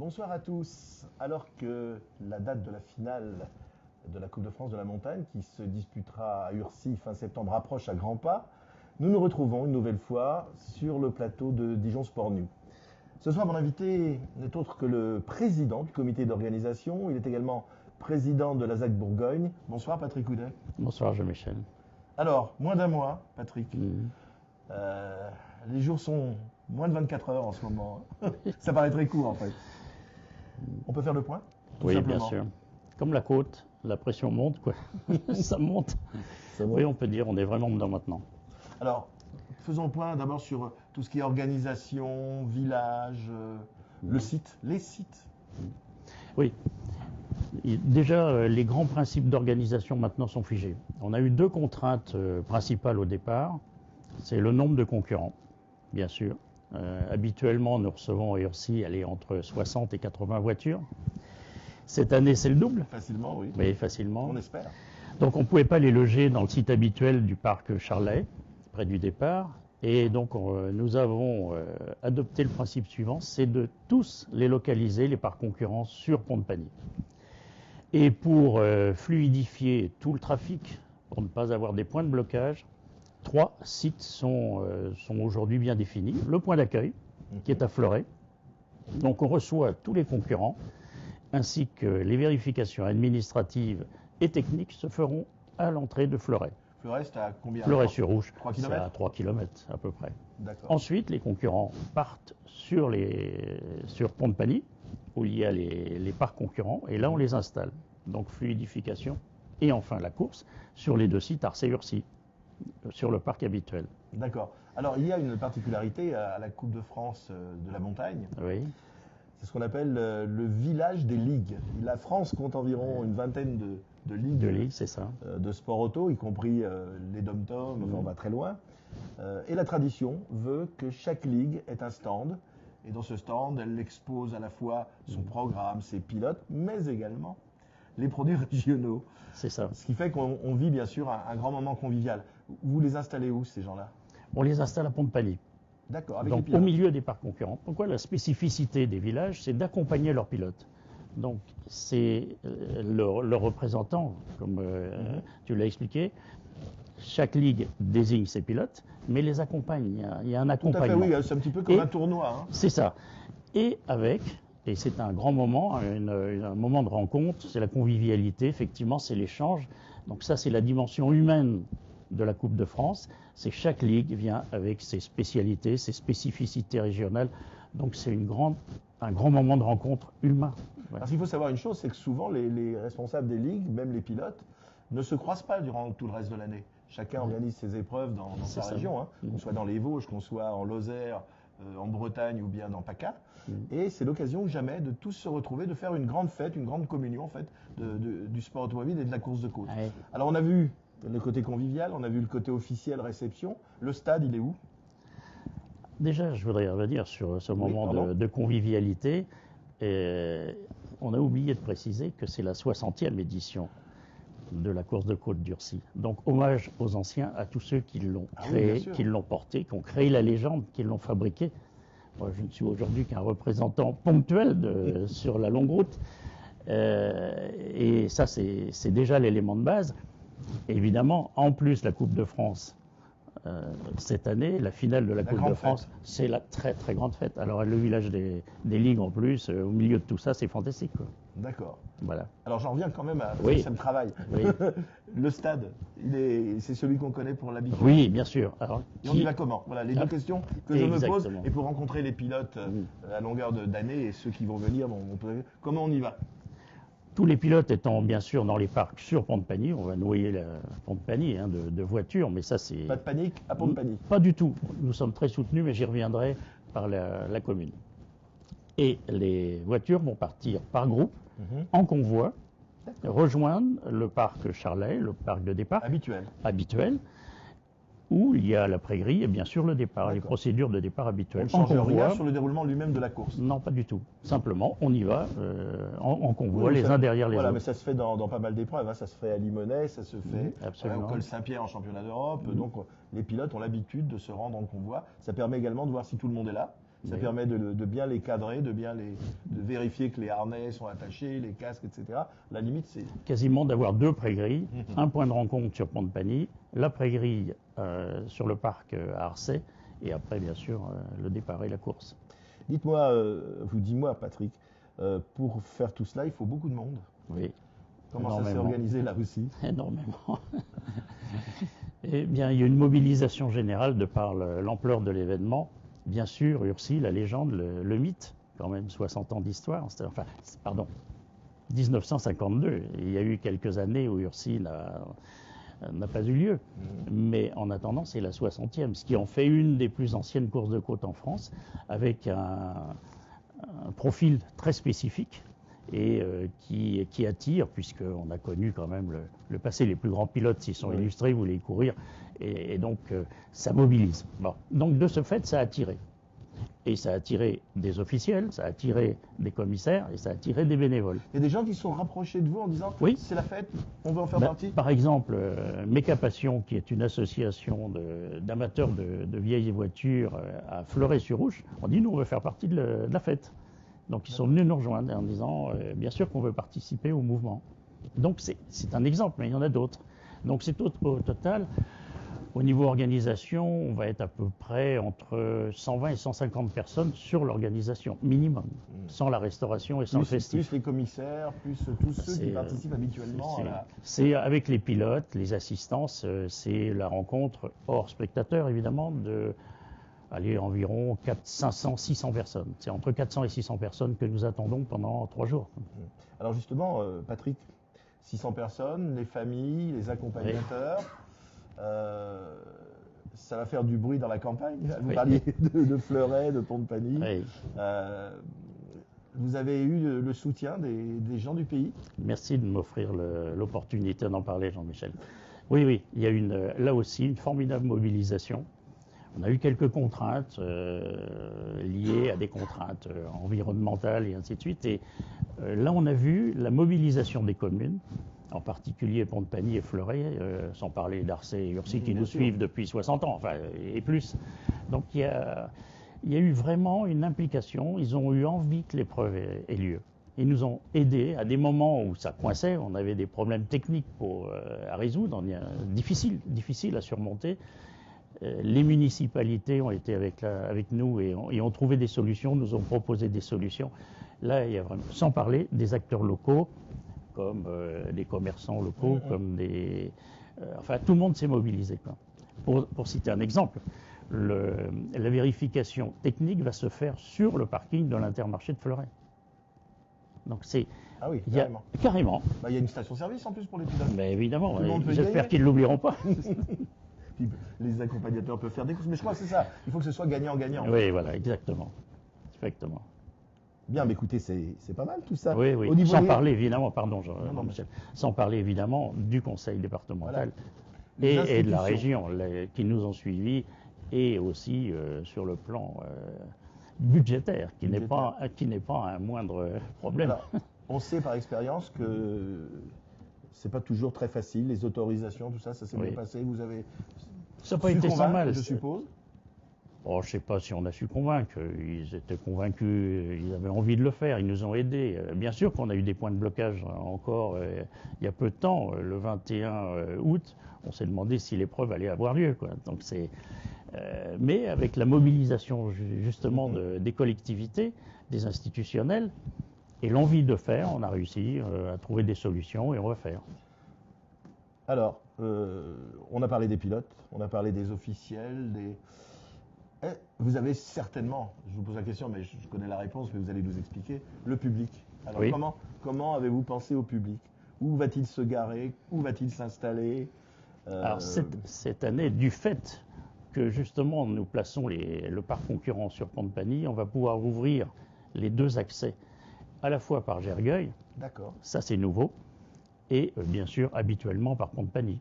Bonsoir à tous. Alors que la date de la finale de la Coupe de France de la montagne, qui se disputera à Urcy fin septembre, approche à grands pas, nous nous retrouvons une nouvelle fois sur le plateau de Dijon Sport News. Ce soir, mon invité n'est autre que le président du comité d'organisation. Il est également président de la ZAC Bourgogne. Bonsoir Patrick Houdet. Bonsoir Jean-Michel. Alors, moins d'un mois, Patrick. Les jours sont moins de 24 heures en ce moment. Ça paraît très court en fait. On peut faire le point? Oui, bien sûr. Comme la côte, la pression monte, quoi. Ça monte. Oui, on peut dire, on est vraiment dedans maintenant. Alors, faisons le point d'abord sur tout ce qui est organisation, village, le site, les sites. Oui. Déjà, les grands principes d'organisation maintenant sont figés. On a eu deux contraintes principales au départ. C'est le nombre de concurrents, bien sûr. Habituellement, nous recevons à Urcy, elle est entre 60 et 80 voitures. Cette année, c'est le double. Facilement, oui. Oui, facilement. On espère. Donc, on ne pouvait pas les loger dans le site habituel du parc Charlet, près du départ. Et donc, nous avons adopté le principe suivant, c'est de tous les localiser, les parcs concurrents, sur Pont-de-Pagny. Et pour fluidifier tout le trafic, pour ne pas avoir des points de blocage, 3 sites sont aujourd'hui bien définis. Le point d'accueil, qui est à Fleuret. Donc on reçoit tous les concurrents, ainsi que les vérifications administratives et techniques se feront à l'entrée de Fleuret. Fleuret, c'est à combien? Fleuret-sur-Rouge, 3 c'est km? à 3 km à peu près. Ensuite, les concurrents partent sur Pont-de-Pagny, où il y a les parcs concurrents, et là on les installe. Donc fluidification, et enfin la course, sur les deux sites Arce et Urcy, sur le parc habituel. D'accord. Alors, il y a une particularité à la Coupe de France de la montagne. Oui. C'est ce qu'on appelle le village des ligues. La France compte environ une vingtaine de ligues. De ligues, c'est ça. De sport auto, y compris les dom-tom, enfin, on va très loin. Et la tradition veut que chaque ligue ait un stand. Et dans ce stand, elle expose à la fois son programme, ses pilotes, mais également les produits régionaux. C'est ça. Ce qui fait qu'on vit bien sûr un grand moment convivial. Vous les installez où, ces gens-là? On les installe à Pont-de-Pagny. D'accord. Avec Donc les pilotes. au milieu des parcs concurrents. Pourquoi la spécificité des villages, c'est d'accompagner leurs pilotes. Donc c'est le représentant, comme tu l'as expliqué. Chaque ligue désigne ses pilotes, mais les accompagne. Il y a un accompagnement. Tout à fait, oui. C'est un petit peu comme un tournoi. Hein. C'est ça. Et c'est un grand moment, un moment de rencontre, c'est la convivialité, effectivement, c'est l'échange. Donc ça, c'est la dimension humaine de la Coupe de France. C'est chaque ligue vient avec ses spécialités, ses spécificités régionales. Donc c'est un grand moment de rencontre humain. Ouais. Parce qu'il faut savoir une chose, c'est que souvent les responsables des ligues, même les pilotes, ne se croisent pas durant tout le reste de l'année. Chacun organise ses épreuves dans sa région, hein, qu'on soit dans les Vosges, qu'on soit en Lozère, en Bretagne ou bien dans PACA. Et c'est l'occasion jamais de tous se retrouver, de faire une grande fête, une grande communion en fait, du sport automobile et de la course de côte. Ouais. Alors on a vu le côté convivial, on a vu le côté officiel, réception. Le stade, il est où? Déjà, je voudrais revenir sur ce moment de convivialité. On a oublié de préciser que c'est la 60e édition de la course de côte d'Urcy. Donc hommage aux anciens, à tous ceux qui l'ont créé, qui l'ont porté, qui ont créé la légende, qui l'ont fabriqué. Moi, je ne suis aujourd'hui qu'un représentant ponctuel sur la longue route. Et ça, c'est déjà l'élément de base. Et évidemment, en plus, la Coupe de France, cette année, la finale de la Coupe de France, c'est la très très grande fête. Alors le village des ligues en plus, au milieu de tout ça, c'est fantastique. D'accord. Voilà. Alors j'en reviens quand même à ça me travaille. Oui. Le stade, c'est celui qu'on connaît pour l'habitude. Oui, bien sûr. Alors, et on y va comment? Voilà les deux questions que je me pose. Et pour rencontrer les pilotes à longueur d'année et ceux qui vont venir, comment on y va? Tous les pilotes étant bien sûr dans les parcs sur Pont-de-Pagny, on va noyer la Pont-de-Pagny de voitures, mais ça c'est... Pas de panique à Pont-de-Pagny? Pas du tout. Nous sommes très soutenus, mais j'y reviendrai par la commune. Et les voitures vont partir par groupe, en convoi, rejoindre le parc Charlet, le parc de départ habituel, où il y a la pré-grille et bien sûr le départ, les procédures de départ habituelles. On ne change rien sur le déroulement lui-même de la course? Non, pas du tout. Simplement, on y va en convoi, les uns derrière les autres. Voilà, mais ça se fait dans pas mal d'épreuves. Hein. Ça se fait à Limonest, ça se fait au col Saint-Pierre en championnat d'Europe. Donc les pilotes ont l'habitude de se rendre en convoi. Ça permet également de voir si tout le monde est là. Ça Oui. permet de bien les cadrer, de vérifier que les harnais sont attachés, les casques, etc. La limite, c'est Quasiment d'avoir deux pré-grilles, un point de rencontre sur Pont-de-Pany, la pré-grille sur le parc à Arcet, et après, bien sûr, le départ et la course. Dites-moi, dis-moi, Patrick, pour faire tout cela, il faut beaucoup de monde. Oui, Comment ça s'est énormément. organisé là aussi? Énormément. Eh bien, il y a une mobilisation générale de par l'ampleur de l'événement. Bien sûr, Urcy, la légende, le mythe, quand même 60 ans d'histoire. Enfin, pardon, 1952. Il y a eu quelques années où Urcy n'a pas eu lieu. Mais en attendant, c'est la 60e, ce qui en fait une des plus anciennes courses de côte en France, avec un profil très spécifique et qui attire, puisqu'on a connu quand même le passé, les plus grands pilotes s'y sont Oui. illustrés, voulaient y courir, et donc ça mobilise. Bon. Donc de ce fait, ça a attiré. Et ça a attiré des officiels, ça a attiré des commissaires et ça a attiré des bénévoles. Il y a des gens qui se sont rapprochés de vous en disant Oui. c'est la fête, on veut en faire Ben, partie. par exemple, Méca Passion, qui est une association d'amateurs de vieilles voitures à Fleuret-sur-Ouche, on dit nous on veut faire partie de la fête. Donc ils sont venus nous rejoindre en disant bien sûr qu'on veut participer au mouvement. Donc c'est un exemple, mais il y en a d'autres. Donc c'est au total, au niveau organisation, on va être à peu près entre 120 et 150 personnes sur l'organisation, minimum, sans la restauration et sans le festif. Plus les commissaires, plus tous ceux qui participent habituellement à la... C'est avec les pilotes, les assistances, c'est la rencontre hors spectateurs évidemment de environ 500, 600 personnes. C'est entre 400 et 600 personnes que nous attendons pendant 3 jours. Alors justement, Patrick, 600 personnes, les familles, les accompagnateurs, ça va faire du bruit dans la campagne. Vous Oui. parliez de Fleuret, de Pont-de-Pany. Oui. Vous avez eu le soutien des gens du pays? Merci de m'offrir l'opportunité d'en parler, Jean-Michel. Oui, oui, il y a là aussi une formidable mobilisation. On a eu quelques contraintes liées à des contraintes environnementales et ainsi de suite. Et là, on a vu la mobilisation des communes, en particulier Pont-de-Pany et Fleuret, sans parler d'Arcet et Urcy qui nous suivent depuis 60 ans, enfin, et plus. Donc il y a eu vraiment une implication. Ils ont eu envie que l'épreuve ait lieu. Ils nous ont aidés à des moments où ça coinçait, on avait des problèmes techniques à résoudre, difficiles à surmonter. Les municipalités ont été avec nous et ont trouvé des solutions, nous ont proposé des solutions. Là, il y a vraiment, sans parler des acteurs locaux, comme des commerçants locaux, comme enfin, tout le monde s'est mobilisé, quoi. Pour citer un exemple, la vérification technique va se faire sur le parking de l'Intermarché de Fleuret. Donc c'est... Ah oui, il y a, carrément. Carrément. Bah, il y a une station-service en plus pour les pilotes. Mais évidemment, Tout le monde peut y j'espère gagner. qu'ils ne l'oublieront pas. Puis, les accompagnateurs peuvent faire des courses, mais je crois que c'est ça. Il faut que ce soit gagnant-gagnant. Oui, voilà, exactement. Exactement. Bien, mais écoutez, c'est pas mal tout ça. Oui, oui. Au niveau Sans des- parler évidemment, pardon, non, Michel, sans parler évidemment du Conseil départemental Les et de la institutions. région qui nous ont suivis, et aussi sur le plan budgétaire, qui n'est pas un moindre problème. Alors, on sait par expérience que c'est pas toujours très facile, les autorisations, tout ça, ça s'est Oui. bien passé. Vous avez Ça n'a pas su été sans convaincre, mal. je suppose. Bon, je ne sais pas si on a su convaincre. Ils étaient convaincus, ils avaient envie de le faire, ils nous ont aidés. Bien sûr qu'on a eu des points de blocage encore il y a peu de temps. Le 21 août, on s'est demandé si l'épreuve allait avoir lieu, quoi. Donc mais avec la mobilisation justement des collectivités, des institutionnels, et l'envie de faire, on a réussi à trouver des solutions et on va faire. Alors, on a parlé des pilotes, on a parlé des officiels, vous avez certainement, je vous pose la question, mais je connais la réponse, mais vous allez nous expliquer, le public. Alors, Oui. comment avez-vous pensé au public? Où va-t-il se garer? Où va-t-il s'installer? Alors cette année, du fait que justement nous plaçons le parc concurrent sur Pont-de-Pany, on va pouvoir ouvrir les 2 accès, à la fois par Gergueil, D'accord. ça c'est nouveau, et bien sûr habituellement par Pont-de-Pany.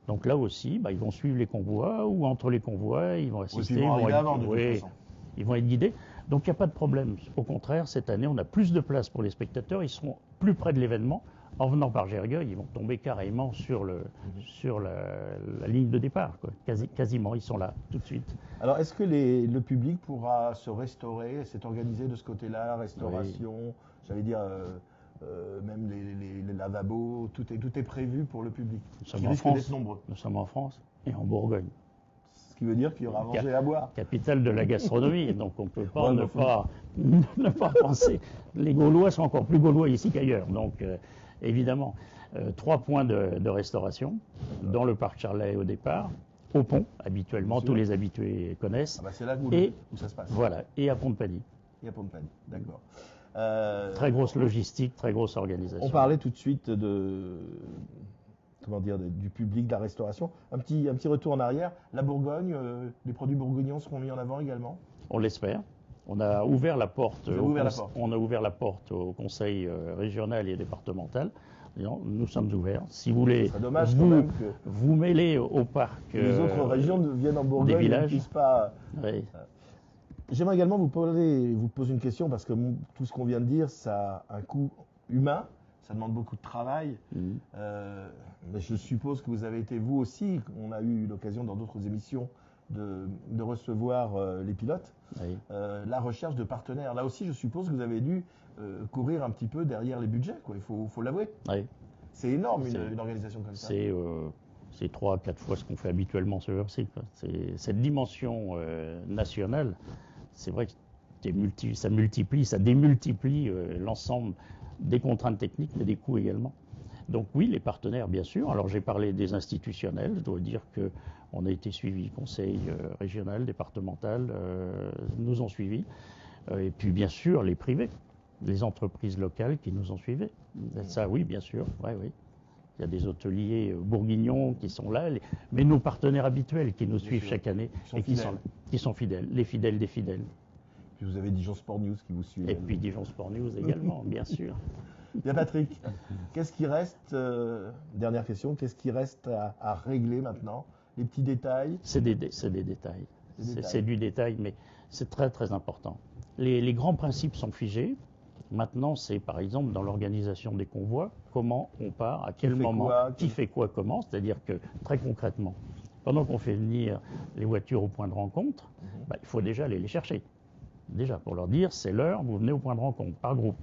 Donc là aussi, ils vont suivre les convois, ou entre les convois, ils vont assister, ils vont arriver avant, de toute façon. ils vont être guidés. Donc il n'y a pas de problème. Au contraire, cette année, on a plus de place pour les spectateurs, ils seront plus près de l'événement, En venant par Gergueil, ils vont tomber carrément sur la ligne de départ, quoi. Quasiment, ils sont là tout de suite. Alors, est-ce que le public pourra se restaurer, s'est organisé de ce côté-là, restauration, j'allais dire, même les lavabos, tout est prévu pour le public, qui risque d'être nombreux. Nous sommes en France et en Bourgogne. Ce qui veut dire qu'il y aura à manger et à boire. Capitale de la gastronomie, donc on ne peut pas ne pas penser. Les Gaulois sont encore plus Gaulois ici qu'ailleurs, donc évidemment. 3 points de restauration dans le parc Charlet au départ, au pont, habituellement, tous les habitués connaissent. Ah bah c'est là où ça se passe. Voilà, et à Pont-de-Paly. Et à Pont-de-Paly, d'accord. Très grosse logistique, très grosse organisation. On parlait tout de suite du public, de la restauration. Un petit retour en arrière. La Bourgogne, les produits bourguignons seront mis en avant également? On l'espère. On a ouvert la porte. On a ouvert la porte au conseil régional et départemental. Nous sommes ouverts. Si vous voulez vous mêler au parc les autres régions viennent en Bourgogne, des villages. Ne puissent pas. Oui. J'aimerais également vous poser une question parce que tout ce qu'on vient de dire, ça a un coût humain, ça demande beaucoup de travail. Mais je suppose que vous avez été vous aussi, on a eu l'occasion dans d'autres émissions de recevoir les pilotes, Oui. La recherche de partenaires. Là aussi, je suppose que vous avez dû courir un petit peu derrière les budgets, quoi. Il faut l'avouer. Oui. C'est énorme une organisation comme ça. C'est 3 à 4 fois ce qu'on fait habituellement sur ERC. Cette dimension nationale, c'est vrai que ça démultiplie l'ensemble des contraintes techniques, mais des coûts également. Donc oui, les partenaires, bien sûr. Alors j'ai parlé des institutionnels. Je dois dire qu'on a été suivi, conseil régional, départemental, nous ont suivis. Et puis bien sûr, les privés, les entreprises locales qui nous ont suivis. Ça, oui, bien sûr. Ouais, oui. Il y a des hôteliers bourguignons qui sont là, mais nos partenaires habituels qui nous suivent chaque année et qui sont fidèles, les fidèles des fidèles. Puis vous avez Dijon Sport News qui vous suit. Et puis Dijon Sport News également, bien sûr. Bien Patrick, qu'est-ce qui reste, dernière question, qu'est-ce qui reste à régler maintenant? Les petits détails? C'est des détails. C'est du détail, mais c'est très très important. Les grands principes sont figés. Maintenant, c'est par exemple dans l'organisation des convois, comment on part, à quel moment, qui fait quoi, comment. C'est-à-dire que très concrètement, pendant qu'on fait venir les voitures au point de rencontre, il faut déjà aller les chercher. Déjà, pour leur dire, c'est l'heure, vous venez au point de rencontre, par groupe.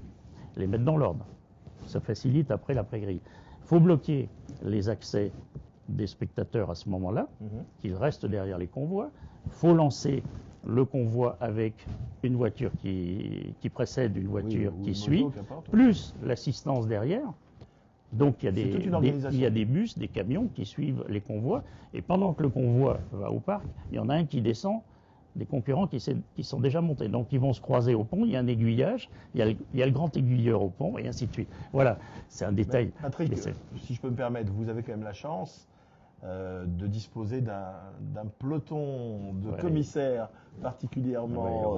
Les mettre dans l'ordre. Ça facilite après l'après-grille. Il faut bloquer les accès des spectateurs à ce moment-là, qu'ils restent derrière les convois. Il faut lancer le convoi avec une voiture qui précède une voiture qui suit, plus l'assistance derrière. Donc il y a des bus, des camions qui suivent les convois. Et pendant que le convoi va au parc, il y en a un qui descend, des concurrents qui sont déjà montés. Donc ils vont se croiser au pont, il y a un aiguillage, il y a le grand aiguilleur au pont, et ainsi de suite. Voilà, c'est un détail. Patrick, si je peux me permettre, vous avez quand même la chance de disposer d'un peloton de commissaires particulièrement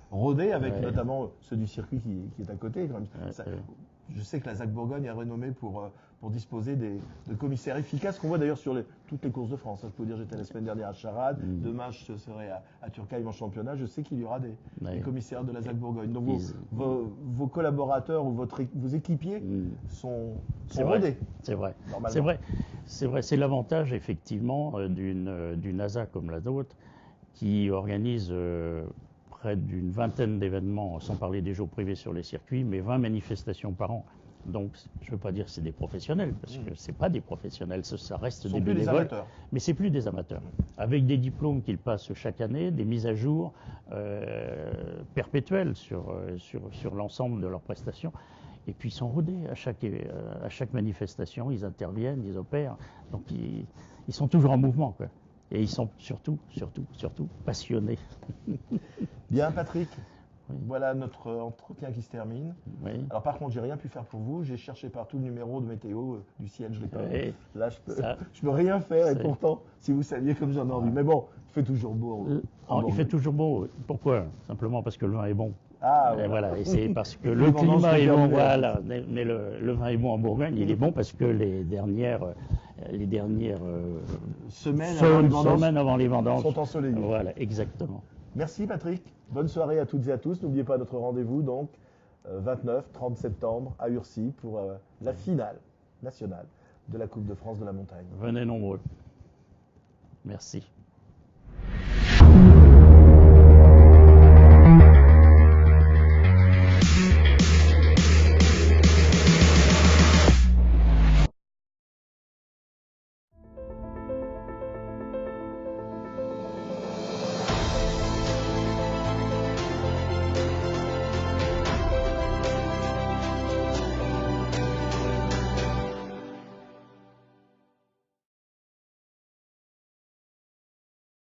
rodés, avec notamment ceux du circuit qui est à côté. Quand même. Je sais que la ZAC Bourgogne est renommée pour disposer de commissaires efficaces, qu'on voit d'ailleurs sur toutes les courses de France. Je peux vous dire, j'étais la semaine dernière à Charade, demain je serai à Turckheim en championnat. Je sais qu'il y aura des commissaires de la ZAC Bourgogne. Donc vos collaborateurs ou vos équipiers sont rodés. C'est vrai. C'est vrai. C'est l'avantage effectivement d'une ASA comme la nôtre qui organise près d'une vingtaine d'événements, sans parler des jours privés sur les circuits, mais 20 manifestations par an. Donc, je ne veux pas dire que c'est des professionnels, parce que ce n'est pas des professionnels, ça reste des bénévoles, mais c'est plus des amateurs. Avec des diplômes qu'ils passent chaque année, des mises à jour perpétuelles sur l'ensemble de leurs prestations. Et puis ils sont rodés à chaque manifestation, ils interviennent, ils opèrent. Donc ils sont toujours en mouvement, quoi. Et ils sont surtout passionnés. Bien, Patrick. Oui. Voilà notre entretien qui se termine. Oui. Alors par contre, j'ai rien pu faire pour vous. J'ai cherché partout le numéro de météo du ciel, je l'ai pas vu. Là, je peux rien faire. Et pourtant, si vous saviez comme j'en ai envie. Mais bon, il fait toujours beau. Il fait toujours beau. Pourquoi? Simplement parce que le vin est bon. Ah, voilà. Et c'est parce que le climat est bon. Voilà. Mais le vin est bon en Bourgogne. Il est bon parce que les dernières semaines avant les vendanges sont ensoleillées. Voilà, exactement. Merci Patrick. Bonne soirée à toutes et à tous. N'oubliez pas notre rendez-vous donc 29-30 septembre à Urcy pour la finale nationale de la Coupe de France de la montagne. Venez nombreux. Merci.